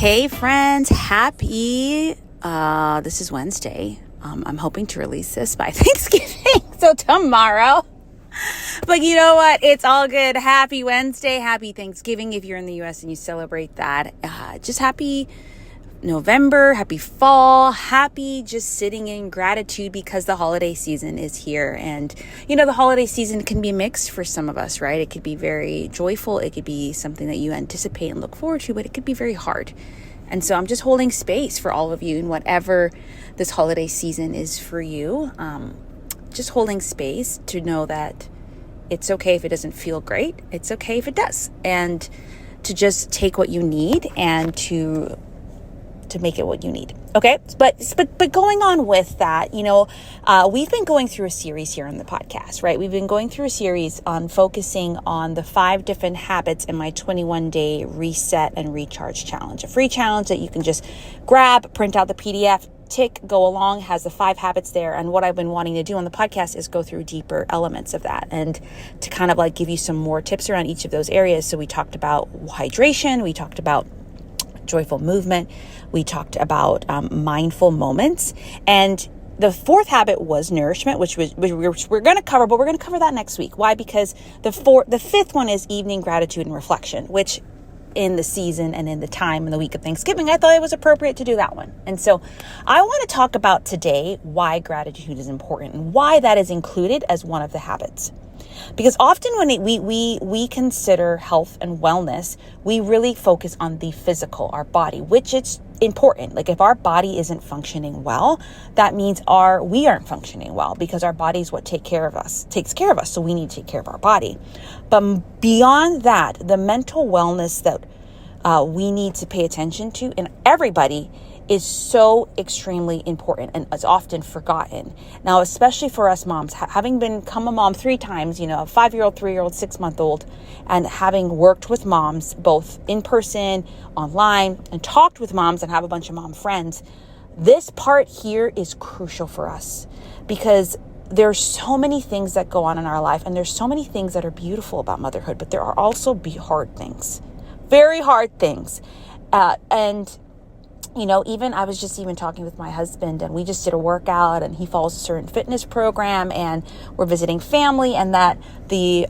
Hey friends, happy, this is Wednesday. I'm hoping to release this by Thanksgiving, so tomorrow. But you know what? It's all good. Happy Wednesday, happy Thanksgiving if you're in the U.S. and you celebrate that. Just happy November, happy fall, happy just sitting in gratitude because the holiday season is here. And, you know, the holiday season can be mixed for some of us, right? It could be very joyful. It could be something that you anticipate and look forward to, but it could be very hard. And so I'm just holding space for all of you in whatever this holiday season is for you. Just holding space to know that it's okay if it doesn't feel great. It's okay if it does. And to just take what you need and to make it what you need. Okay. But going on with that, you know, we've been going through a series here on the podcast, right? We've been going through a series on focusing on the 5 different habits in my 21-day reset and recharge challenge, a free challenge that you can just grab, print out the PDF, tick, go along, has the 5 habits there. And what I've been wanting to do on the podcast is go through deeper elements of that and to kind of like give you some more tips around each of those areas. So we talked about hydration. We talked about joyful movement. We talked about mindful moments. And the 4th habit was nourishment, which we're going to cover, but we're going to cover that next week. Why? Because the 5th one is evening gratitude and reflection, which in the season and in the time in the week of Thanksgiving, I thought it was appropriate to do that one. And so I want to talk about today why gratitude is important and why that is included as one of the habits. Because often when we consider health and wellness, we really focus on the physical, our body, which it's important. Like if our body isn't functioning well, that means we aren't functioning well because our body is what takes care of us. So we need to take care of our body. But beyond that, the mental wellness that we need to pay attention to in everybody is so extremely important and is often forgotten. Now, especially for us moms, having become a mom 3 times, you know, a 5-year-old, 3-year-old, 6-month-old, and having worked with moms, both in person, online, and talked with moms and have a bunch of mom friends, this part here is crucial for us because there's so many things that go on in our life and there's so many things that are beautiful about motherhood, but there are also hard things, very hard things. And you know, I was just talking with my husband and we just did a workout and he follows a certain fitness program and we're visiting family and that the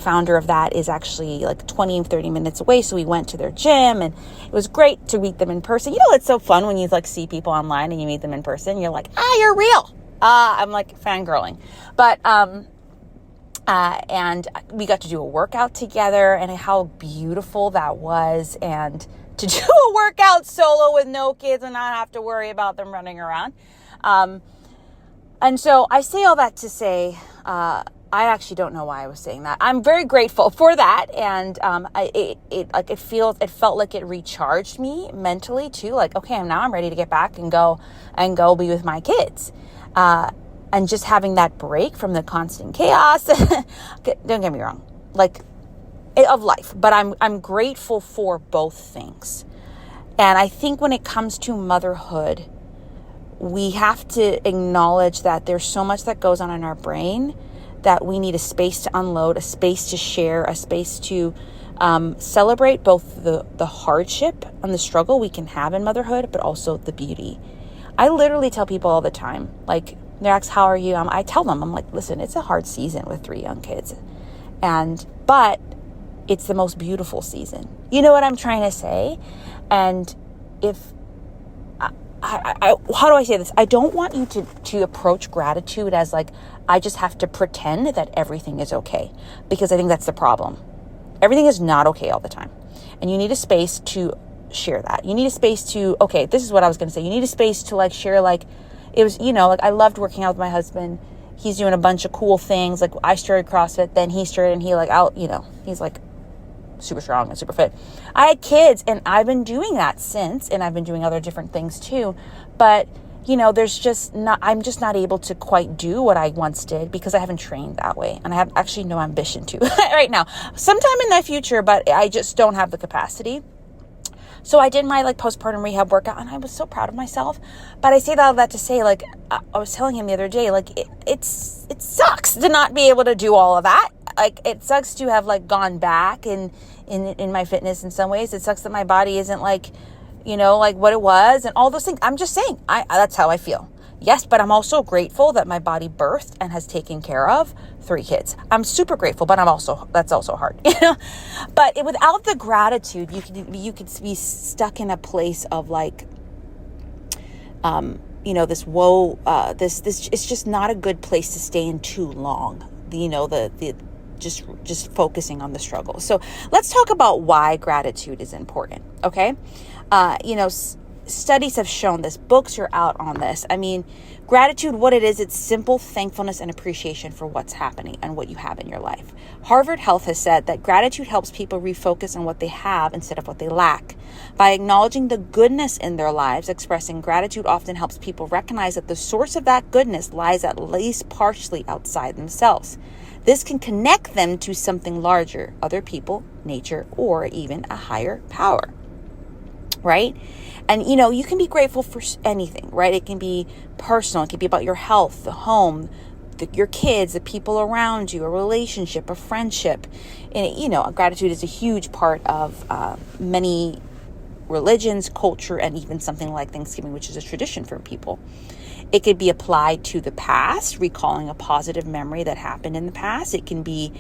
founder of that is actually like 20 and 30 minutes away. So we went to their gym and it was great to meet them in person. You know, it's so fun when you like see people online and you meet them in person. You're like, you're real. I'm like fangirling. But, and we got to do a workout together and how beautiful that was. And to do a workout solo with no kids and not have to worry about them running around. And so I say all that to say, I actually don't know why I was saying that. I'm very grateful for that. And it felt like it recharged me mentally too. Like, okay, I'm ready to get back and go be with my kids. And just having that break from the constant chaos. Don't get me wrong. Like, of life, but I'm grateful for both things. And I think when it comes to motherhood, we have to acknowledge that there's so much that goes on in our brain that we need a space to unload, a space to share, a space to celebrate both the hardship and the struggle we can have in motherhood, but also the beauty. I literally tell people all the time, like, they ask, how are you? I tell them, I'm like, listen, it's a hard season with 3 young kids. But it's the most beautiful season. You know what I'm trying to say? And how do I say this? I don't want you to approach gratitude as like, I just have to pretend that everything is okay. Because I think that's the problem. Everything is not okay all the time. And you need a space to share that. You need a space to, okay, this is what I was going to say. You need a space to like share, like, it was, you know, like I loved working out with my husband. He's doing a bunch of cool things. Like I started CrossFit, then he started and he's like super strong and super fit. I had kids and I've been doing that since, and I've been doing other different things too. But, you know, I'm just not able to quite do what I once did because I haven't trained that way. And I have actually no ambition to right now, sometime in the future, but I just don't have the capacity. So I did my like postpartum rehab workout and I was so proud of myself. But I say all that to say, like, I was telling him the other day, like, it sucks to not be able to do all of that. Like, it sucks to have like gone back and in my fitness in some ways. It sucks that my body isn't like, like what it was and all those things. I'm just saying, that's how I feel. Yes, but I'm also grateful that my body birthed and has taken care of 3 kids. I'm super grateful, but that's also hard, But without the gratitude, you could be stuck in a place of like, this woe. This it's just not a good place to stay in too long. Just focusing on the struggle. So let's talk about why gratitude is important. Okay, studies have shown this. Books are out on this. I mean, gratitude, what it is, it's simple thankfulness and appreciation for what's happening and what you have in your life. Harvard Health has said that gratitude helps people refocus on what they have instead of what they lack. By acknowledging the goodness in their lives, expressing gratitude often helps people recognize that the source of that goodness lies at least partially outside themselves. This can connect them to something larger, other people, nature, or even a higher power. Right? And, you can be grateful for anything, right? It can be personal. It can be about your health, the home, your kids, the people around you, a relationship, a friendship. And, gratitude is a huge part of many religions, culture, and even something like Thanksgiving, which is a tradition for people. It could be applied to the past, recalling a positive memory that happened in the past. It can be,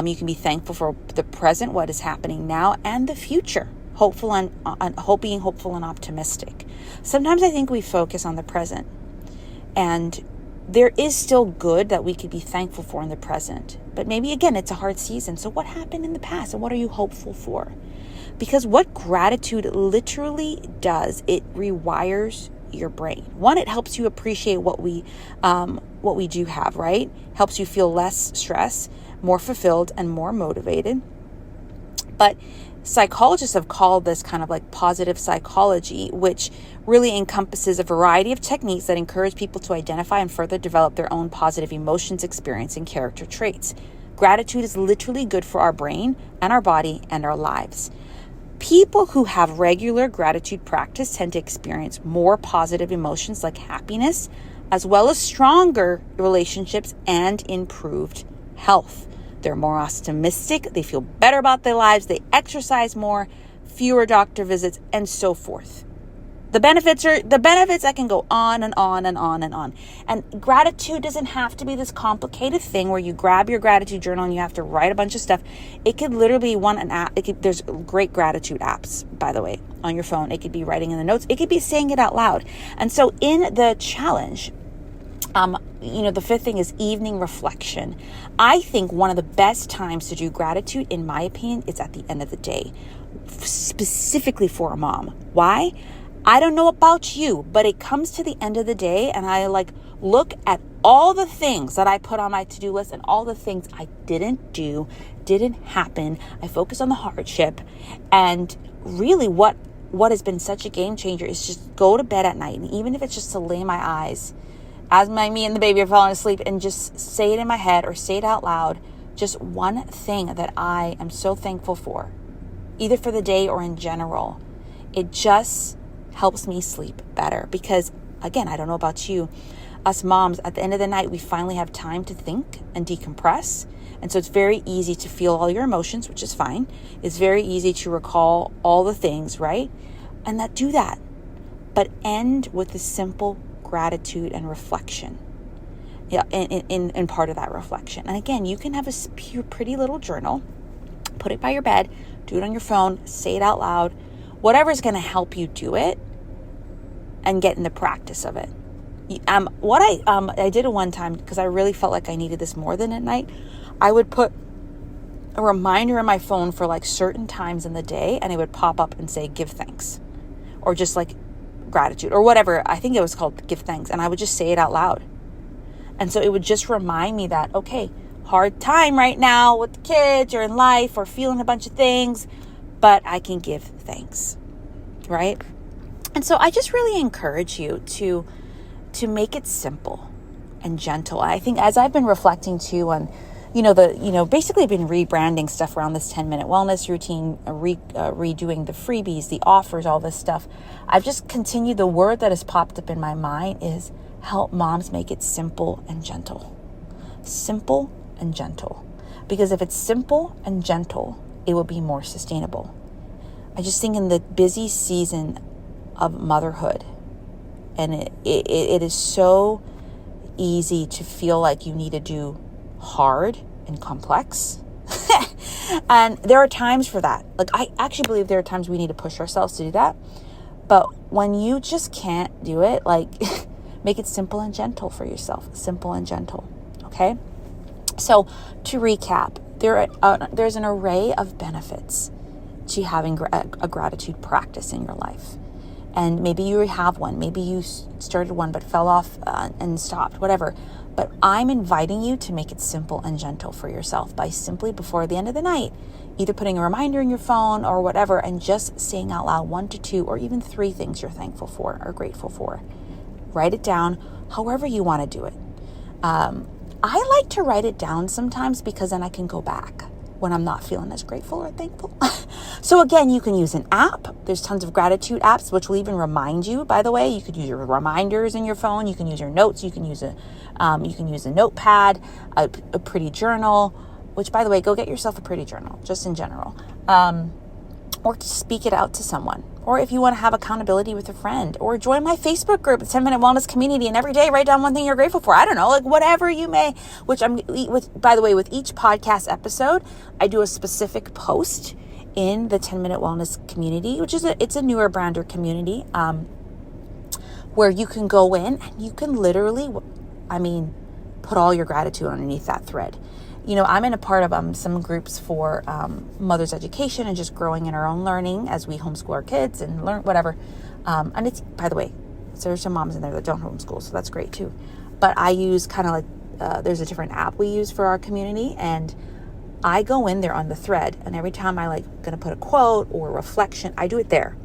you can be thankful for the present, what is happening now, and the future. Being hopeful and optimistic. Sometimes I think we focus on the present, and there is still good that we could be thankful for in the present. But maybe again, it's a hard season. So what happened in the past, and what are you hopeful for? Because what gratitude literally does, it rewires your brain. One, it helps you appreciate what we do have, right? Helps you feel less stress, more fulfilled, and more motivated. But psychologists have called this kind of like positive psychology, which really encompasses a variety of techniques that encourage people to identify and further develop their own positive emotions, experience, and character traits. Gratitude is literally good for our brain and our body and our lives. People who have regular gratitude practice tend to experience more positive emotions like happiness, as well as stronger relationships and improved health. They're more optimistic, they feel better about their lives, they exercise more, fewer doctor visits, and so forth. The benefits, I can go on and on and on and on. And gratitude doesn't have to be this complicated thing where you grab your gratitude journal and you have to write a bunch of stuff. It could literally be an app. There's great gratitude apps, by the way, on your phone. It could be writing in the notes. It could be saying it out loud. And so in the challenge, the 5th thing is evening reflection. I think one of the best times to do gratitude, in my opinion, is at the end of the day, specifically for a mom. Why? I don't know about you, but it comes to the end of the day and I look at all the things that I put on my to-do list and all the things I didn't do, didn't happen. I focus on the hardship, and really what has been such a game changer is just go to bed at night, and even if it's just to lay my eyes as me and the baby are falling asleep, and just say it in my head or say it out loud, just one thing that I am so thankful for, either for the day or in general. It just helps me sleep better because, again, I don't know about you, us moms, at the end of the night, we finally have time to think and decompress. And so it's very easy to feel all your emotions, which is fine. It's very easy to recall all the things, right? And do that. But end with the simple gratitude and reflection. Yeah, in part of that reflection. And again, you can have a pretty little journal, put it by your bed, do it on your phone, say it out loud, whatever's going to help you do it and get in the practice of it. What I did it one time because I really felt like I needed this more than at night. I would put a reminder on my phone for certain times in the day, and it would pop up and say, give thanks, or just gratitude or whatever. I think it was called give thanks. And I would just say it out loud. And so it would just remind me that, okay, hard time right now with the kids or in life or feeling a bunch of things, but I can give thanks, right? And so I just really encourage you to make it simple and gentle. I think as I've been reflecting too on, basically I've been rebranding stuff around this 10-minute wellness routine, redoing the freebies, the offers, all this stuff. I've just continued. The word that has popped up in my mind is help moms make it simple and gentle. Simple and gentle. Because if it's simple and gentle, it will be more sustainable. I just think in the busy season of motherhood, and it is so easy to feel like you need to do hard and complex. And there are times for that. Like, I actually believe there are times we need to push ourselves to do that. But when you just can't do it, like, make it simple and gentle for yourself. Simple and gentle. Okay? So to recap, there's an array of benefits to having a gratitude practice in your life. And maybe you have one. Maybe you started one but fell off and stopped, whatever. But I'm inviting you to make it simple and gentle for yourself by simply before the end of the night, either putting a reminder in your phone or whatever, and just saying out loud 1 to 2 or even 3 things you're thankful for or grateful for. Write it down however you want to do it. I like to write it down sometimes because then I can go back when I'm not feeling as grateful or thankful. So again, you can use an app. There's tons of gratitude apps, which will even remind you, by the way. You could use your reminders in your phone. You can use your notes. You can use a notepad, a pretty journal, which, by the way, go get yourself a pretty journal, just in general. Or to speak it out to someone. Or if you want to have accountability with a friend, or join my Facebook group, the 10-Minute Wellness Community, and every day write down one thing you're grateful for. I don't know, like whatever you may, by the way, with each podcast episode, I do a specific post in the 10-Minute Wellness Community, which is it's a newer brander community, where you can go in and you can literally, put all your gratitude underneath that thread. You know, I'm in a part of some groups for mother's education and just growing in our own learning as we homeschool our kids and learn whatever. And it's, by the way, so there's some moms in there that don't homeschool, so that's great too. But I use kind of like, there's a different app we use for our community, and I go in there on the thread, and every time I going to put a quote or a reflection, I do it there.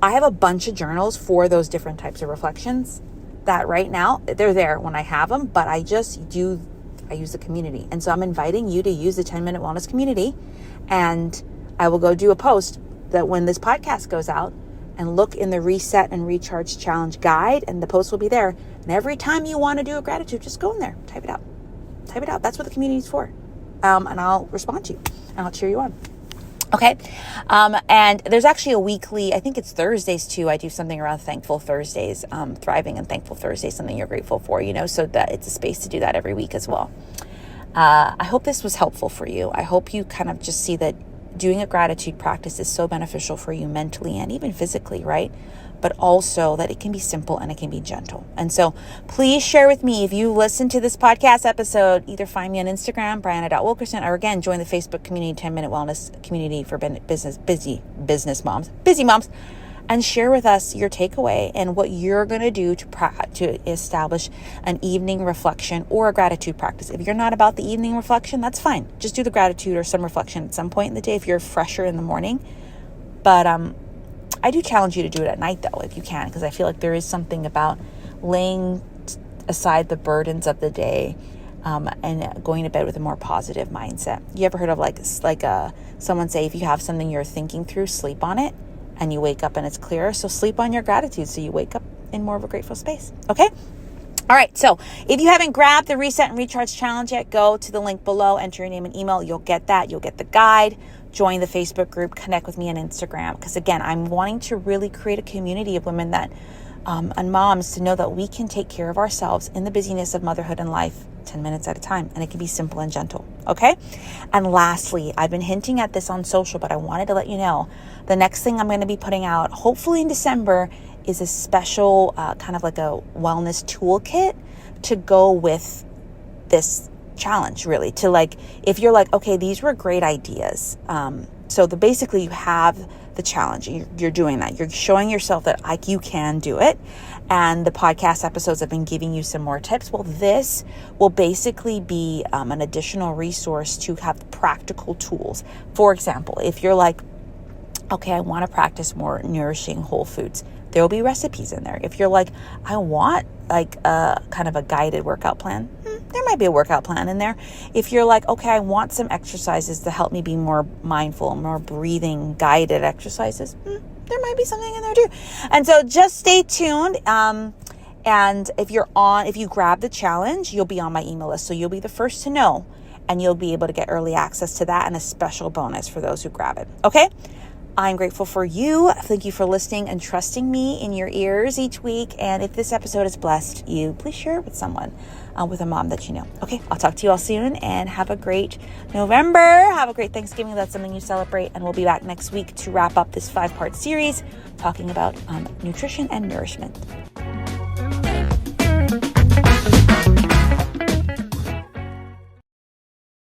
I have a bunch of journals for those different types of reflections that right now, they're there when I have them, but I use the community. And so I'm inviting you to use the 10-Minute Wellness Community, and I will go do a post that when this podcast goes out, and look in the Reset and Recharge Challenge guide, and the post will be there. And every time you want to do a gratitude, just go in there, type it out. That's what the community is for. And I'll respond to you, and I'll cheer you on. Okay. And there's actually a weekly, I think it's Thursdays too. I do something around Thankful Thursdays, Thriving and Thankful Thursdays, something you're grateful for, so that it's a space to do that every week as well. I hope this was helpful for you. I hope you kind of just see that doing a gratitude practice is so beneficial for you mentally and even physically, right? But also that it can be simple and it can be gentle. And so please share with me if you listen to this podcast episode. Either find me on Instagram, Brianna.Wilkerson, or again, join the Facebook community, 10-Minute Wellness Community for busy moms, and share with us your takeaway and what you're going to do to establish an evening reflection or a gratitude practice. If you're not about the evening reflection, that's fine. Just do the gratitude or some reflection at some point in the day if you're fresher in the morning. But I do challenge you to do it at night, though, if you can, because I feel like there is something about laying aside the burdens of the day and going to bed with a more positive mindset. You ever heard of someone say, if you have something you're thinking through, sleep on it, and you wake up and it's clearer. So sleep on your gratitude so you wake up in more of a grateful space. Okay? All right. So if you haven't grabbed the Reset and Recharge Challenge yet, go to the link below, enter your name and email. You'll get that. You'll get the guide. Join the Facebook group. Connect with me on Instagram. Because again, I'm wanting to really create a community of women that and moms to know that we can take care of ourselves in the busyness of motherhood and life 10 minutes at a time. And it can be simple and gentle. Okay? And lastly, I've been hinting at this on social, but I wanted to let you know the next thing I'm going to be putting out, hopefully in December, is a special kind of like a wellness toolkit to go with this challenge, really. To if you're okay, these were great ideas. So basically you have the challenge. You're doing that. You're showing yourself that you can do it. And the podcast episodes have been giving you some more tips. Well, this will basically be an additional resource to have practical tools. For example, if you're okay, I want to practice more nourishing whole foods, there will be recipes in there. If you're I want a kind of a guided workout plan, there might be a workout plan in there. If you're okay, I want some exercises to help me be more mindful, more breathing guided exercises, there might be something in there too. And so just stay tuned. And if you grab the challenge, you'll be on my email list. So you'll be the first to know. and you'll be able to get early access to that and a special bonus for those who grab it. Okay? I'm grateful for you. Thank you for listening and trusting me in your ears each week. And if this episode has blessed you, please share it with someone, with a mom that you know. Okay, I'll talk to you all soon, and have a great November. Have a great Thanksgiving. That's something you celebrate. And we'll be back next week to wrap up this 5-part series talking about nutrition and nourishment.